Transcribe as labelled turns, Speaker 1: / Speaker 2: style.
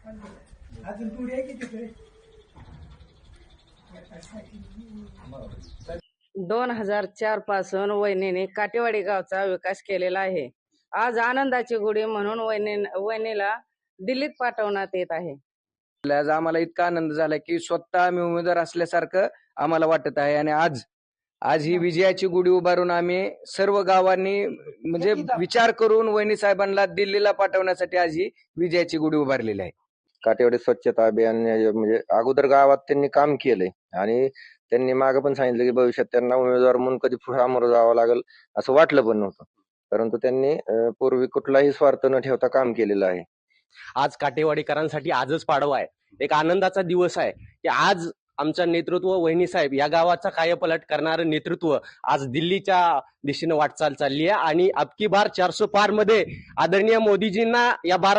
Speaker 1: अजून पुढे आहे की तिकडे
Speaker 2: 2004 पासून वहिनीने काटेवाडी गावचा विकास केलेला आहे. आज आनंदाची गुढी म्हणून वहिनीला दिल्लीत पाठवण्यात येत आहे.
Speaker 3: आज आम्हाला इतका आनंद झाला की स्वतः आम्ही उमेदवार असल्यासारखं आम्हाला वाटत आहे. आणि आज ही विजयाची गुढी उभारून आम्ही सर्व गावांनी म्हणजे विचार करून वहिनी साहेबांना दिल्लीला पाठवण्यासाठी आज ही विजयाची गुढी उभारलेली आहे.
Speaker 4: काटेवाडी स्वच्छता अभियान म्हणजे अगोदर गावात त्यांनी काम केलंय आणि त्यांनी मागे पण सांगितलं की भविष्यात त्यांना उमेदवार म्हणून कधी सामोरं जावं लागेल असं वाटलं पण नव्हतं, परंतु त्यांनी पूर्वी कुठलाही स्वार्थ न ठेवता काम केलेलं आहे.
Speaker 5: आज काटेवाडीकरांसाठी आजच पाडवा आहे, एक आनंदाचा दिवस आहे की आज आमचं नेतृत्व वहिनी साहेब या गावाचा कायापलट करणारं नेतृत्व आज दिल्लीच्या दिशेने वाटचाल चालली आहे. आणि अबकी बार 400 पार मध्ये आदरणीय मोदीजींना या 12